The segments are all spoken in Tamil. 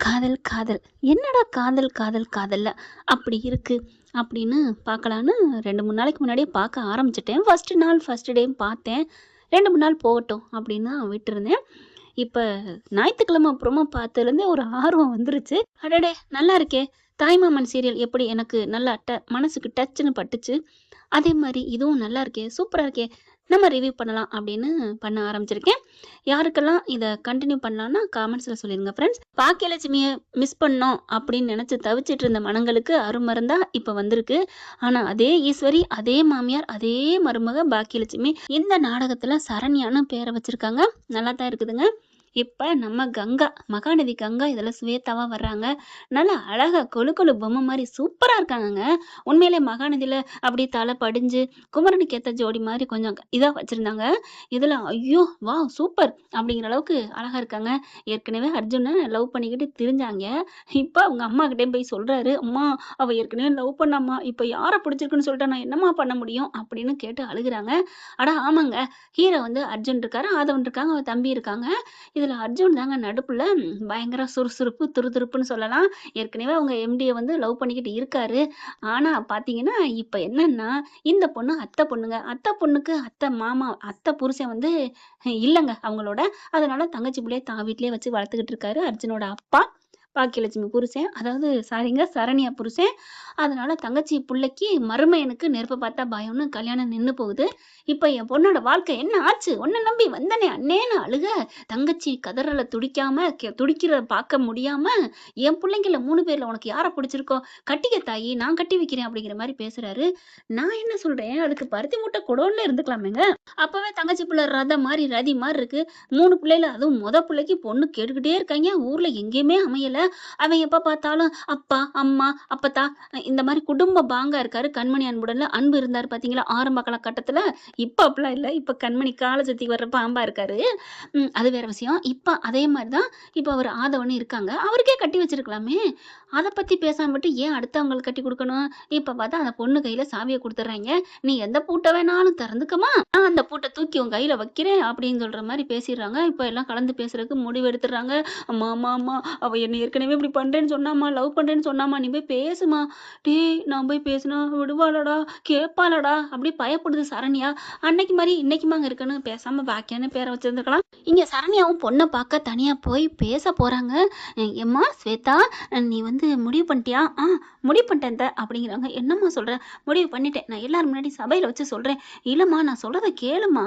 காதல் காதல் என்னடா காதல் காதல் காதல்ல அப்படி இருக்கு அப்படின்னு பார்க்கலான்னு 2 3 நாளைக்கு முன்னாடியே பார்க்க ஆரம்பிச்சிட்டேன். ஃபர்ஸ்ட் நாள் ஃபர்ஸ்ட் டே பார்த்தேன். 2 3 நாள் போகட்டும் அப்படின்னு தான் விட்டுருந்தேன். இப்போ ஞாயிற்றுக்கிழமை அப்புறமா பார்த்ததுலேருந்தே ஒரு ஆர்வம் வந்துருச்சு. அடடே நல்லா இருக்கே, தாய்மாமன் சீரியல் எப்படி எனக்கு நல்லா மனசுக்கு டச்சுன்னு பட்டுச்சு, அதே மாதிரி இதுவும் நல்லா இருக்கே, சூப்பராக இருக்கே, நம்ம ரிவ்யூ பண்ணலாம் அப்படின்னு பண்ண ஆரம்பிச்சிருக்கேன். யாருக்கெல்லாம் இதை கண்டினியூ பண்ணலான்னா காமெண்ட்ஸில் சொல்லிடுங்க ஃப்ரெண்ட்ஸ். பாக்கியலட்சுமியை மிஸ் பண்ணோம் அப்படின்னு நினச்சி தவிச்சிட்டு இருந்த மனங்களுக்கு அருமருந்தா இப்போ வந்திருக்கு. ஆனால் அதே ஈஸ்வரி, அதே மாமியார், அதே மருமக பாக்கியலட்சுமி இந்த நாடகத்தில் சரண்யான்னு பேரை வச்சுருக்காங்க. நல்லா தான் இருக்குதுங்க. இப்போ நம்ம கங்கா, மகாநதி கங்கா இதில் சுவேத்தாவாக வர்றாங்க. நல்லா அழகாக கொழு கொழு பொம்மை மாதிரி சூப்பராக இருக்காங்கங்க. உண்மையிலே மகாநதியில் அப்படி தலை படிஞ்சு குமரனுக்கு ஏற்ற ஜோடி மாதிரி கொஞ்சம் இதாக வச்சுருந்தாங்க. இதில் ஐயோ வா சூப்பர் அப்படிங்கிற அளவுக்கு அழகாக இருக்காங்க. ஏற்கனவே அர்ஜுனை லவ் பண்ணிக்கிட்டு திரிஞ்சாங்க. இப்போ அவங்க அம்மா கிட்டே போய் சொல்கிறாரு, அம்மா அவள் ஏற்கனவே லவ் பண்ணாம்மா, இப்போ யாரை பிடிச்சிருக்குன்னு சொல்லிட்டு நான் என்னம்மா பண்ண முடியும் அப்படின்னு கேட்டு அழுகுறாங்க. அடா ஆமாங்க, ஹீரோ வந்து அர்ஜுன் இருக்காரு, ஆதவன் இருக்காங்க, அவன் தம்பி இருக்காங்க. இதில் அர்ஜுன் தாங்க நடுப்புல பயங்கர சுறுசுறுப்பு துருதுருப்புன்னு சொல்லலாம். ஏற்கனவே அவங்க எம்டியை வந்து லவ் பண்ணிக்கிட்டு இருக்காரு. ஆனால் பார்த்தீங்கன்னா இப்போ என்னன்னா இந்த பொண்ணு அத்தை பொண்ணுங்க. அத்தை பொண்ணுக்கு அத்தை மாமா அத்தை புருஷன் வந்து இல்லைங்க அவங்களோட. அதனால தங்கச்சி பிள்ளைய தான் வீட்டிலேயே வச்சு வளர்த்துக்கிட்டு இருக்காரு அர்ஜுனோட அப்பா. பாக்கியலட்சுமி புருஷன், அதாவது சாரிங்க சரண்யா புருஷன். அதனால தங்கச்சி பிள்ளைக்கு மருமையனுக்கு நெருப்பை பார்த்தா பயம்னு கல்யாணம் நின்று போகுது. இப்போ என் பொண்ணோட வாழ்க்கை என்ன ஆச்சு, உன்னை நம்பி வந்தனே அண்ணேன்னு அழுக, தங்கச்சி கதறலை துடிக்காம துடிக்கிறத பார்க்க முடியாம, என் பிள்ளைங்கள 3 பேர்ல உனக்கு யாரை பிடிச்சிருக்கோ கட்டிக்க தாயி, நான் கட்டி வைக்கிறேன் அப்படிங்கிற மாதிரி பேசுறாரு. நான் என்ன சொல்றேன், அதுக்கு பருத்தி மூட்டை குடோன்ல இருந்துக்கலாமேங்க. அப்பவே தங்கச்சி பிள்ளை ரதி மாதிரி இருக்கு. 3 பிள்ளைல அதுவும் பிள்ளைக்கு பொண்ணு கேட்டுக்கிட்டே இருக்காங்க. ஊர்ல எங்கேயுமே அமையல. அவன் எப்ப பார்த்தாலும் அப்பா அம்மா அப்பத்தா இந்த மாதிரி குடும்ப பாங்கா இருக்காரு. கண்மணி அன்புடன்ல அன்பு இருந்தாரு பாத்தீங்களா ஆரம்ப காலகட்டத்துல. இப்ப அப்படிலாம் இல்ல. இப்ப கண்மணி காலை சுத்தி வர்ற பாம்பா இருக்காரு. அது வேற விஷயம். இப்ப அதே மாதிரிதான் இப்ப அவர் ஆதவன் இருக்காங்க. அவருக்கே கட்டி வச்சிருக்கலாமே. அதை பத்தி பேசாம விட்டு ஏன் அடுத்தவங்களுக்கு கட்டி கொடுக்கணும்? இப்ப பார்த்தா அந்த பொண்ணு கையில சாவியை கொடுத்துட்றாங்க. நீ எந்த பூட்டை வேணாலும் திறந்துக்கமா, நான் அந்த பூட்டை தூக்கி உன் கையில வைக்கிறேன் அப்படின்னு சொல்ற மாதிரி பேசிடுறாங்க. இப்ப எல்லாம் கலந்து பேசுறதுக்கு முடிவு எடுத்துடுறாங்க. அம்மா அம்மா அம்மா அவ என்ன ஏற்கனவே இப்படி பண்றேன்னு சொன்னாமா, லவ் பண்றேன்னு சொன்னாமா, நீ போய் பேசுமா. டேய் நான் போய் பேசினா விடுவாளடா, கேட்பாளடா அப்படி பயப்படுது சரண்யா. அன்னைக்கு மாதிரி இன்னைக்குமாங்க இருக்குன்னு பேசாம பாக்கியான்னு பேரை வச்சிருந்துக்கலாம். இங்க சரண்யாவும் பொண்ணை பார்க்க தனியா போய் பேச போறாங்க. எம்மா ஸ்வேதா, நீ வந்து முடிவு பண்ணிட்டியா? முடிவு பண்ணிட்டேன் அப்படிங்கிறாங்க. என்னம்மா சொல்ற? முடிவு பண்ணிட்டேன், நான் எல்லாரும் முன்னாடி சபையில வச்சு சொல்றேன். இல்லம்மா நான் சொல்றத கேளுமா,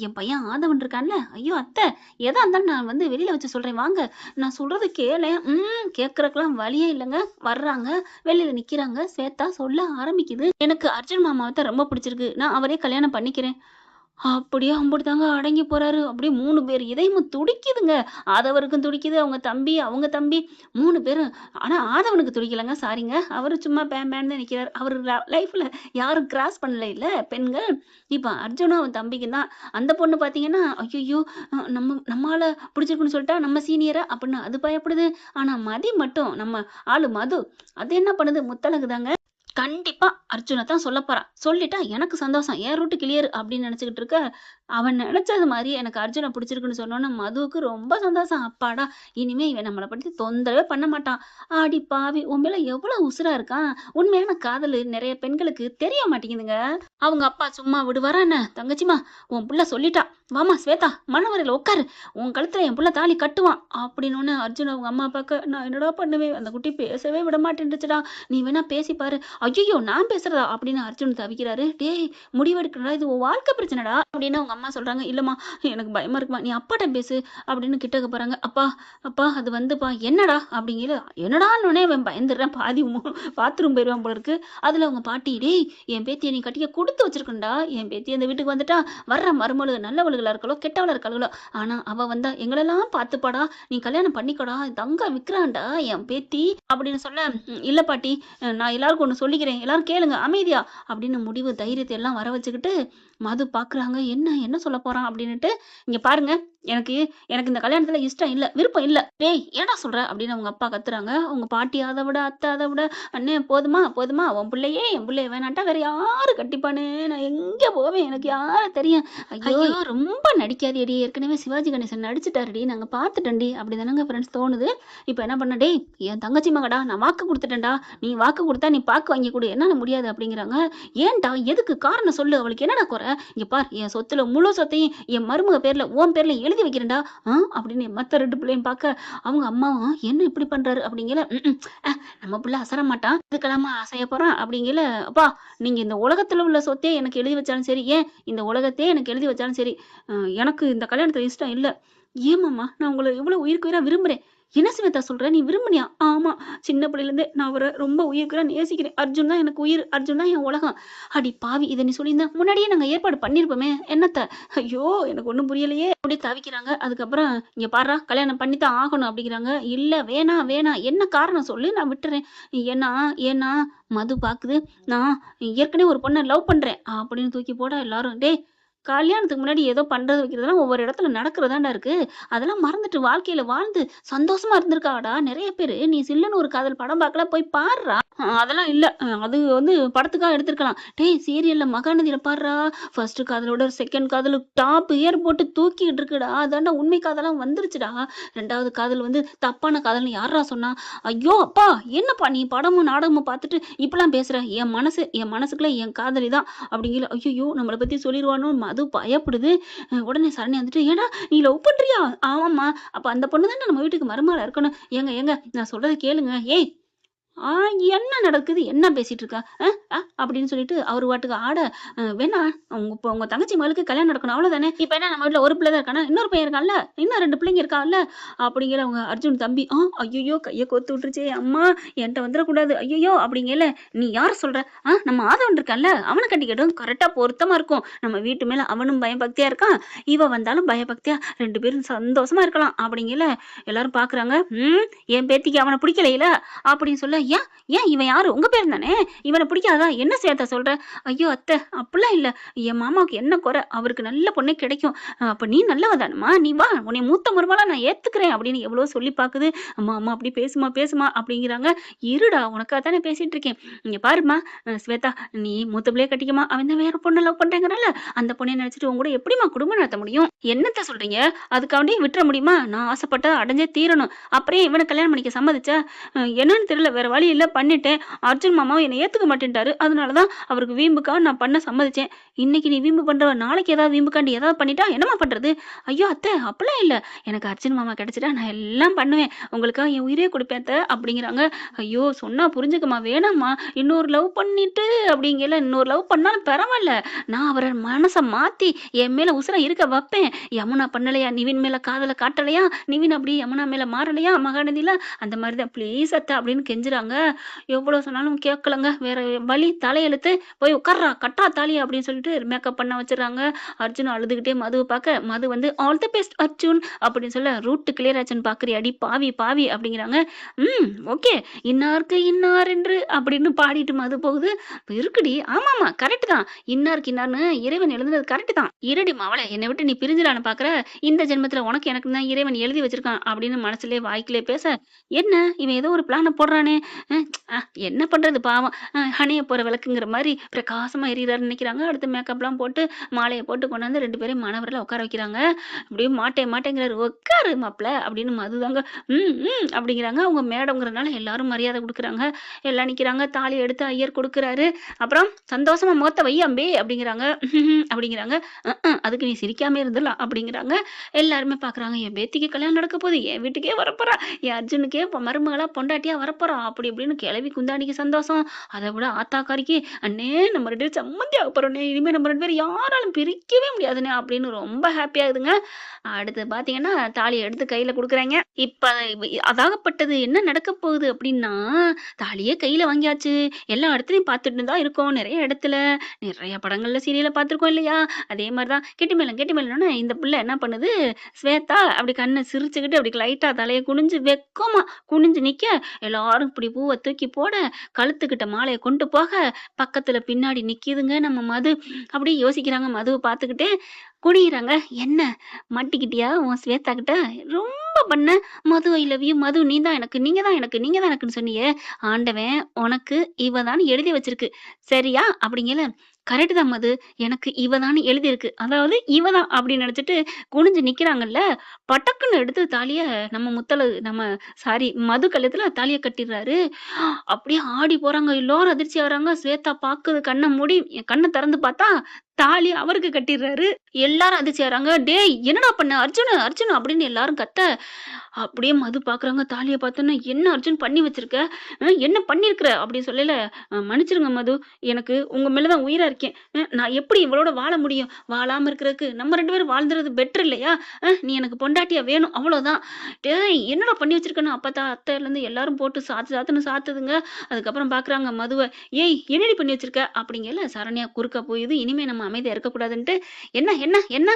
என் பையன் ஆதவன் இருக்கான்ல, ஐயோ அத்தை எதா இருந்தாலும் நான் வந்து வெளியில வச்சு சொல்றேன், வாங்க நான் சொல்றத கேளு. கேட்கறதுக்கெல்லாம் வழியே இல்லைங்க. வர்றாங்க, வெளியில நிக்கிறாங்க. ஸ்வேதா சொல்ல ஆரம்பிக்குது, எனக்கு அர்ஜுன் மாமாவை தான் ரொம்ப பிடிச்சிருக்கு, நான் அவரே கல்யாணம் பண்ணிக்கிறேன். அப்படியே அம்புட்டுதாங்க அடங்கி போறாரு. அப்படியே 3 பேர் இதயமும் துடிக்குதுங்க. ஆதவருக்கும் துடிக்குது, அவங்க தம்பி 3 பேரும். ஆனா ஆதவனுக்கு துடிக்கலங்க, சாரிங்க. அவரு சும்மா பேன் தான் நிக்கிறார். அவரு லைஃப்ல யாரும் கிராஸ் பண்ணல இல்ல பெண்கள். இப்ப அர்ஜுனும் அவன் தம்பிக்கு தான். அந்த பொண்ணு பாத்தீங்கன்னா ஐயோ நம்மால பிடிச்சிருக்குன்னு சொல்லிட்டா நம்ம சீனியரா அப்படின்னு அது பயப்படுது. ஆனா மதி மட்டும், நம்ம ஆளு மது, அது என்ன பண்ணுது, முத்தழகுதாங்க. கண்டிப்பா அர்ஜுனை தான் சொல்ல போறான். சொல்லிட்டா எனக்கு சந்தோஷம், என் ரூட்டு கிளியர் அப்படின்னு நினைச்சுக்கிட்டு இருக்க. அவன் நினைச்சது மாதிரி எனக்கு அர்ஜுனை பிடிச்சிருக்குன்னு சொன்னோன்னு மதுவுக்கு ரொம்ப சந்தோஷம். அப்பாடா, இனிமே இவன் நம்மளை பத்தி தொந்தரவே பண்ண மாட்டான். ஆடி பாவி, உன் மேல எவ்வளவு உசுரா இருக்கான். உண்மையான காதல் நிறைய பெண்களுக்கு தெரிய மாட்டேங்குதுங்க. அவங்க அப்பா சும்மா விடுவாரா என்ன? தங்கச்சிமா உன் புள்ள சொல்லிட்டா, வாமா ஸ்வேதா மனவரையில உட்காரு, உன் கழுத்துல என் புள்ள தாலி கட்டுவான் அப்படின்னு அர்ஜுன் அவங்க அம்மா அப்பாக்க, நான் என்னடா பண்ணுவேன், அந்த குட்டி பேசவே விட மாட்டேன்னுச்சுடா, நீ வேணா பேசிப்பாரு. ஐயோ நான் பேசுறதா அப்படின்னு அர்ஜுன் தவிக்கிறாரு. டேய் முடிவெடுக்கணும்டா, இது உன் வாழ்க்கை பிரச்சனைடா அப்படின்னு அவங்க அம்மா சொல்றாங்க. இல்லம்மா எனக்கு பயமா இருக்குமா, நீ அப்பாட்ட பேசு அப்படின்னு கிட்டக்க போறாங்க. அப்பா அப்பா அது வந்துப்பா என்னடா அப்படிங்கிற, என்னடான்னு பயந்துடுறேன், பாதி பாத்ரூம் போயிடுவான் போல இருக்கு. அதுல அவங்க பாட்டி, டேய் என் பேத்தியை நீ கட்டிக்க கொடுத்து வச்சிருக்கண்டா, என் பேத்தி அந்த வீட்டுக்கு வந்துட்டா வர்ற மருமளு நல்லவளுகளா இருக்காளோ கெட்டவளா இருக்காளோ, ஆனா அவ வந்தா எங்களெல்லாம் பார்த்துப்பாடா, நீ கல்யாணம் பண்ணிக்கடா, தங்க விக்கிறான்டா என் பேத்தி அப்படின்னு சொல்ல, இல்ல பாட்டி நான் எல்லாருக்கும் ஒன்று சொல்லிக்கிறேன், எல்லாரும் கேளுங்க அமைதியா அப்படின்னு முடிவு தைரியத்தை எல்லாம் வர வச்சுக்கிட்டு மது பார்க்குறாங்க. என்ன என்ன சொல்ல போறான் அப்படின்னுட்டு, இங்க பாருங்க எனக்கு எனக்கு இந்த கல்யாணத்துல இஷ்டம் இல்ல, விருப்பம் இல்ல. டேய் என்னடா சொல்ற? அப்படின்னு அவங்க அப்பா கத்துறாங்க. அவங்க பாட்டி அத விட, அத்தை அத விட, அண்ணே போதுமா, போதுமா உன் புள்ளையே என் புள்ளைய வேணான்ட்டா வேற யாரு கட்டிப்பானே? நான் எங்க போவேன்? எனக்கு யார தெரியும்? ஐயோ! ரொம்ப நடிக்காதேடி. ஏற்கனவே சிவாஜி கணேசன் நடிச்சுட்டாருடி. நாங்க பார்த்துட்டோம்டி. அப்படிதானங்க ஃப்ரெண்ட்ஸ் தோணுது. இப்ப என்ன பண்ண? டேய் என் தங்கச்சி மகடா, நான் வாக்கு குடுத்துட்டேன்டா. நீ வாக்கு குடுத்தா நீ பாக்கு வாங்கி குடு. என்னால முடியாது அப்படிங்கிறாங்க. ஏன்டா? எதுக்கு? காரணம் சொல்லு. அவளுக்கு என்னடா குறை? இங்க பார் என் சொத்துல முழு சொத்தையும் என் மருமக பேர்ல உன் பேர்ல எழுதி வைக்கிறேன்டா. அப்படின்னு மத்த 2 பிள்ளையும் பார்க்க, அவங்க அம்மாவும் என்ன இப்படி பண்றாரு? அப்படிங்கல. நம்ம புள்ள அசர மாட்டான். இதுக்கெல்லாமா அசைய போறான்? அப்படிங்கல. அப்பா நீங்க இந்த உலகத்துல உள்ள சொத்தே எனக்கு எழுதி வச்சாலும் சரி, ஏன் இந்த உலகத்தையே எனக்கு எழுதி வச்சாலும் சரி, எனக்கு இந்த கல்யாணத்துல இஷ்டம் இல்ல. ஏமாம்மா நான் உங்களை எவ்வளவு உயிருக்கு உயிரா விரும்புறேன். என்ன ஸ்வேதா சொல்ற? நீ விரும்புனியா? ஆமா, சின்ன பிள்ளையிலேருந்தே நான் அவரை ரொம்ப உயிருக்கு நேசிக்கிறேன். அர்ஜுன் தான் எனக்கு உயிர், அர்ஜுன் தான் என் உலகம். அடி பாவி, இதை நீ சொல்லியிருந்தா முன்னாடியே நாங்க ஏற்பாடு பண்ணிருப்போமே. என்னத்த? ஐயோ எனக்கு ஒண்ணும் புரியலையே. அப்படி தவிக்கிறாங்க. அதுக்கப்புறம் இங்க பாருடா, கல்யாணம் பண்ணித்தான் ஆகணும் அப்படிங்கிறாங்க. இல்ல வேணாம் வேணாம், என்ன காரணம் சொல்லு, நான் விட்டுறேன். ஏன்னா ஏன்னா மது பாக்குது, நான் ஏற்கனவே ஒரு பொண்ணை லவ் பண்றேன் அப்படின்னு தூக்கி போட எல்லாரும், டேய் கல்யாணத்துக்கு முன்னாடி ஏதோ பண்றது வைக்கிறதெல்லாம் ஒவ்வொரு இடத்துல நடக்கிறதாண்டா இருக்கு. அதெல்லாம் மறந்துட்டு வாழ்க்கையில வாழ்ந்து சந்தோஷமா இருந்திருக்காடா நிறைய பேரு. நீ சில்லுன்னு ஒரு காதல் படம் பார்க்கல, போய் பாருடா. அதெல்லாம் இல்ல. அது வந்து படத்துக்காக எடுத்திருக்கலாம். டேய் சீரியல்ல மகாநதியில பாருடா, ஃபர்ஸ்ட் காதலோட செகண்ட் காதல் டாப் ஏர் போட்டு தூக்கிட்டு இருக்குடா. அதாண்டா உண்மை காதலாம் வந்துருச்சுடா. 2வது காதல் வந்து தப்பான காதல்னு யாரா சொன்னா? ஐயோ அப்பா, என்னப்பா நீ படமும் நாடகமும் பார்த்துட்டு இப்பெல்லாம் பேசுற? என் மனசுக்குள்ள என் காதலி தான் அப்படிங்கல. ஐயோ நம்மளை பத்தி சொல்லிடுவானோ அது பயப்படுது. உடனே சரணி வந்துட்டு, ஏடா நீ லவ் பண்றியா? ஆமாம்மா. அப்ப அந்த பொண்ணு தானே நம்ம வீட்டுக்கு மருமகளா இருக்கணும். ஏங்க நான் சொல்றதை கேளுங்க. ஏய் என்ன நடக்குது? என்ன பேசிட்டு இருக்கா? அப்படின்னு சொல்லிட்டு அவரு பாட்டுக்கு ஆட, வேணா உங்க தங்கச்சி மகளுக்கு கல்யாணம் நடக்கணும் அவ்வளவுதானே. இப்ப என்ன நம்ம வீட்டுல ஒரு பிள்ளை தான் இருக்கானா? இன்னொரு பையன் இருக்கான்ல, இன்னும் 2 பிள்ளைங்க இருக்கான்ல அப்படிங்கிற அவங்க அர்ஜுன் தம்பி. ஐயோ கையை கோத்து விட்டுருச்சே அம்மா, என்கிட்ட வந்துடக்கூடாது ஐயோ அப்படிங்கல. நீ யார் சொல்ற? நம்ம ஆதவன் இருக்கான்ல, அவனை கட்டிக்கிட்டும் கரெக்டா பொருத்தமா இருக்கும். நம்ம வீட்டு மேல அவனும் பயபக்தியா இருக்கான், இவ வந்தாலும் பயபக்தியா 2 பேரும் சந்தோஷமா இருக்கலாம் அப்படிங்கல. எல்லாரும் பாக்குறாங்க. என் பேத்திக்கு அவனை பிடிக்கலையில அப்படின்னு சொல்ல, ஏன் ஏன் இவன் யாரு? உங்க பேர் தானே, இவனை பிடிக்காதா? என்ன சேத்த சொல்ற? ஐயோ அத்தை அப்படிலாம் இல்ல, என் மாமாவுக்கு என்ன குறை? அவருக்கு நல்ல பொண்ணே கிடைக்கும். அப்ப நீ நல்லவதானுமா, நீ வா, உன்னை மூத்த மருமகளா நான் ஏத்துக்கிறேன் அப்படின்னு எவ்வளவு சொல்லி பாக்குது. அம்மா அம்மா அப்படி பேசுமா அப்படிங்கிறாங்க. இருடா உனக்காக தானே பேசிட்டு இருக்கேன். இங்க பாருமா ஸ்வேதா, நீ மூத்த பிள்ளைய கட்டிக்கமா, அவன் தான் வேற பொண்ணை லவ் பண்றேங்கிறல்ல, அந்த பொண்ணை நினைச்சிட்டு உங்க கூட எப்படிமா குடும்பம் நடத்த முடியும்? என்னத்த சொல்றீங்க? அதுக்காண்டி விட்டுற முடியுமா? நான் ஆசைப்பட்டதை அடைஞ்சே தீரணும். அப்புறம் இவனை கல்யாணம் பண்ணிக்க சம்மதிச்சா? என்னன்னு தெரியல, வேற வழி இல்ல பண்ணிட்டேன். அர்ஜுன் மாமாவை என்னை ஏத்துக்க மாட்டேன்ட்டாரு. அதனாலதான் அவருக்கு வீம்புக்காக நான் பண்ண சம்மதிச்சேன். இன்னைக்கு நீ வீம்பு பண்றவ, நாளைக்கு ஏதாவது வீம்புக்காண்டி ஏதாவது பண்ணிட்டா என்னமா பண்றது? ஐயோ அத்தை அப்படிலாம் இல்ல, எனக்கு அர்ஜுன் மாமா கிடைச்சிட்டா நான் எல்லாம் பண்ணுவேன், உங்களுக்காக என் உயிரே கொடுப்பேன் அத்தை அப்படிங்கிறாங்க. ஐயோ சொன்னா புரிஞ்சுக்கமா, வேணாம்மா இன்னொரு லவ் பண்ணிட்டு அப்படிங்கல. இன்னொரு லவ் பண்ணாலும் பரவாயில்ல, நான் அவரை மனசை மாத்தி என் மேல உசுர இருக்க வைப்பேன். யமுனா பண்ணலையா, நிவின் மேல காதலை காட்டலையா, நிவின் அப்படி யமுனா மேல மாறலையா மகாநதியில, அந்த மாதிரிதான் ப்ளீஸ் அத்தை அப்படின்னு கெஞ்சுறாங்க. எவ்வளவு சொன்னாலும் கேட்கலங்க. வேற வழி, தலையெழுத்து, போய் உட்கார்றா கட்டா தாலி அப்படின்னு சொல்லிட்டு மேக்கப் பண்ண வச்சிடறாங்க. அர்ஜுன் அழுதுகிட்டே மதுவை பார்க்க, மது வந்து ஆல் தி பெஸ்ட் அர்ஜுன் அப்படின்னு சொல்ல, ரூட் கிளியர் ஆச்சுன்னு பாக்குறி அடி பாவி பாவி அப்படிங்கிறாங்க. ஓகே, இன்னாருக்கு இன்னார் என்று அப்படின்னு பாடிட்டு மது போகுது. இருக்குடி, ஆமாமா கரெக்ட் தான், இன்னாருக்கு இன்னார்னு இறைவன் எழுதுனது கரெக்ட் தான். இருடி மவளை, என்னை விட்டு நீ பிரிஞ்சிடான்னு பாக்குற, இந்த ஜென்மத்துல உனக்கு எனக்கு தான் இறைவன் எழுதி வச்சிருக்கான் அப்படின்னு மனசுலயே வாய்க்கிலே பேச, என்ன இவன் ஏதோ ஒரு பிளான போடுறானே, என்ன பண்றது பாவம், ஹனிய போற விளக்குங்கிற மாதிரி பிரகாசமா எரியறாருன்னு நினைக்கிறாங்க. அடுத்து மேக்கப்லாம் போட்டு மாலையை போட்டு கொண்டாந்து 2 பேரும் மணவரில் உட்கார வைக்கிறாங்க. அப்படியே மாட்டேங்கிறாரு. உட்காரு மாப்பிள்ள அப்படின்னு மதுதாங்க அப்படிங்கிறாங்க. அவங்க மேடம்ங்கிறதுனால எல்லாரும் மரியாதை கொடுக்குறாங்க. எல்லாம் நிற்கிறாங்க. தாலி எடுத்து ஐயர் கொடுக்குறாரு. அப்புறம் சந்தோஷமா முகத்தை வை அம்பே அப்படிங்கிறாங்க. அப்படிங்கிறாங்க. அதுக்கு நீ சிரிக்காம இருந்துடலாம் அப்படிங்கிறாங்க. எல்லாருமே பாக்குறாங்க, என் பேத்திக்கு கல்யாணம் நடக்க போகுது, என் வீட்டுக்கே வரப்போறா, என் அர்ஜுனுக்கே மருமகளா பொண்டாட்டியா வரப்போறா அப்படி இப்படின்னு கிளவி குந்தாணிக்கு சந்தோஷம். அதை விட ஆத்தாக்காரிக்கு, அண்ணே நம்ம 2 பேரும் சம்மந்தி ஆக போறோம், இனிமே நம்ம 2 பேரும் யாராலும் பிரிக்கவே முடியாதுண்ணே அப்படின்னு ரொம்ப ஹாப்பி ஆகுதுங்க. அடுத்து பாத்தீங்கன்னா தாலியை எடுத்து கையில கொடுக்குறாங்க. இப்ப அதாகப்பட்டது என்ன நடக்க போகுது அப்படின்னா, தாலியே கையில வாங்கியாச்சு. எல்லா இடத்துலயும் பார்த்துட்டு தான் இருக்கோம், நிறைய இடத்துல, நிறைய படங்கள்ல சீரியல பார்த்துருக்கோம் இல்லையா? அதே மாதிரிதான் கெட்டி மேலன்னு இந்த பிள்ளை என்ன பண்ணுது, ஸ்வேதா அப்படி கண்ணை சிரிச்சுக்கிட்டு அப்படி லைட்டா தலையை குனிஞ்சு வெக்கமா குனிஞ்சு நிக்க, எல்லாரும் இப்படி பூவை தூக்கி போட, கழுத்துக்கிட்ட மாலைய கொண்டு போக, பக்கத்துல பின்னாடி நிக்கிதுங்க நம்ம மது. அப்படியே யோசிக்கிறாங்க மதுவ பார்த்துக்கிட்டே. குனியிறாங்க. "என்ன மாட்டிக்கிட்டியா உன் ஸ்வேதா கிட்ட? ரொம்ப பண்ண. மது ஐ லவ் யூ மது நீ தான் எனக்கு, நீங்க தான் எனக்கு, நீங்க தான் எனக்குன்னு சொன்னியே. ஆண்டவன் உனக்கு இவ தான்னு எழுதி வச்சிருக்கு. சரியா?" அப்படிங்கல. "கரெக்ட் தான் மது. எனக்கு இவ தான்னு எழுதியிருக்கு. அதாவது இவ தான்" அப்படின்னு நெனச்சுட்டு குனிஞ்சு நிக்கிறாங்கல்ல, படக்குன்னு எடுத்து தாலிய நம்ம சாரி மது கழுத்துல தாலிய கட்டிர்றாரு. அப்படியே ஆடி போறாங்க. எல்லாரும் அதிர்ச்சி ஆகுறாங்க. ஸ்வேதா பாக்குது கண்ண மூடி. கண்ண திறந்து பார்த்தா, தாலி அவருக்கு கட்டிர்றாரு. எல்லாரும் அதிர்ச்சி ஆகுறாங்க. "டேய் என்னடா பண்ண? அர்ஜுனு, அர்ஜுனு" அப்படின்னு எல்லாரும் கத்த, அப்படியே மது பாக்குறாங்க. தாலிய பார்த்தோன்னே, "என்ன அர்ஜுன் பண்ணி வச்சிருக்க? என்ன பண்ணியிருக்கிற?" அப்படின்னு சொல்லல, மன்னிச்சிருங்க மது. எனக்கு உங்க மேல தான் உயிரா இருக்கேன். நான் எப்படி இவளோட வாழ முடியும்? வாழாம இருக்கிறதுக்கு நம்ம 2 பேரும் வாழ்ந்துறது பெட்டர் இல்லையா? நீ எனக்கு பொண்டாட்டியா வேணும். அவ்வளோதான்." "டேய் என்னடா பண்ணி வச்சிருக்கன்னு" அப்பத்தா, அத்தைலேருந்து எல்லாரும் போட்டு சாத்து சாத்துன்னு சாத்துதுங்க. அதுக்கப்புறம் பாக்குறாங்க மதுவ. "ஏய் என்னடி பண்ணி வச்சிருக்க?" அப்படிங்கல. சரண்யா குறுக்க போயுது. இனிமே நம்ம அமைதியா இருக்கக்கூடாதுன்ட்டு, "என்ன என்ன என்ன?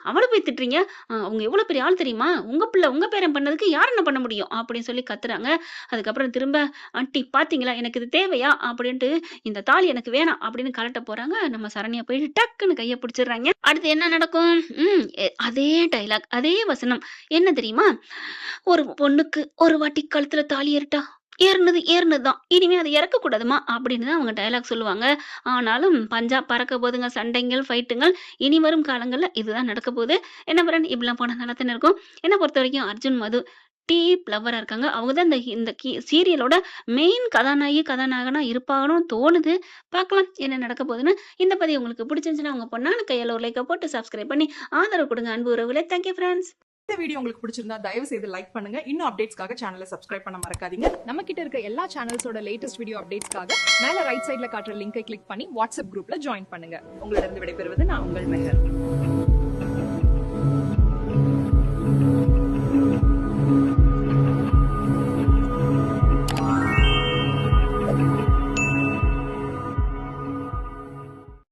அவள போய் திட்டுறீங்க? அவங்க எவ்வளோ பெரிய ஆள் தெரியுமா? உங்க பிள்ளை, உங்க பேரன் பண்ணதுக்கு யார் என்ன பண்ண முடியும்?" அப்படின்னு சொல்லி கத்துறாங்க. அதுக்கப்புறம் திரும்ப, "ஆண்டி பாத்தீங்களா? எனக்கு இது தேவையா?" அப்படின்ட்டு, "இந்த தாலி எனக்கு வேணாம்" அப்படின்னு கழட்ட போறாங்க. நம்ம சரண்யா போயிட்டு டக்குன்னு கைய பிடிச்சிடுறாங்க. அடுத்து என்ன நடக்கும்? அதே டயலாக், அதே வசனம். என்ன தெரியுமா? "ஒரு பொண்ணுக்கு ஒரு வாட்டி கழுத்துல தாலி ஏறிட்டா, ஏறுனது ஏறுனது தான். இனிமே அத இறக்கக்கூடாதும்மா" அப்படின்னு தான் அவங்க டயலாக் சொல்லுவாங்க. ஆனாலும் பஞ்சா பறக்க போதுங்க. சண்டைங்கள், ஃபைட்டுங்கள். இனி வரும் காலங்கள்ல இதுதான் நடக்க போகுது. என்ன ஃப்ரெண்ட் இப்படிலாம் போனா நல்லா தானே இருக்கும். என்ன பொறுத்தவரைக்கும் அர்ஜுன், மது டீப் லவ்வரா இருக்காங்க. அவங்க தான் இந்த இந்த சீரியலோட மெயின் கதாநாயகி, கதாநாயகனா இருப்பாங்கன்னு தோணுது. பார்க்கலாம் என்ன நடக்க போகுதுன்னு. இந்த பதிவு உங்களுக்கு பிடிச்சிருந்துச்சுன்னா, உங்க பொண்ணான கையால ஒரு லைக்க போட்டு சப்ஸ்கிரைப் பண்ணி ஆதரவு கொடுங்க அன்பு உறவுகளே. Thank you friends. இந்த வீடியோ உங்களுக்கு பிடிச்சிருந்தா தயவு செய்து லைக் பண்ணுங்க. இன்னும் அப்டேட்ஸ்க்காக சேனலை சப்ஸ்கிரைப் பண்ண மறக்காதீங்க. நம்ம கிட்ட இருக்க எல்லா சேனல்ஸோட லேட்டஸ்ட் வீடியோ அப்டேட்ஸ்க்காக மேல ரைட் சைடுல காட்டுற லிங்கை கிளிக் பண்ணி வாட்ஸ்அப் குரூப்ல ஜாயின் பண்ணுங்க. உங்களிடம் விடைபெறுவது நான் உங்கள் மெஹர்.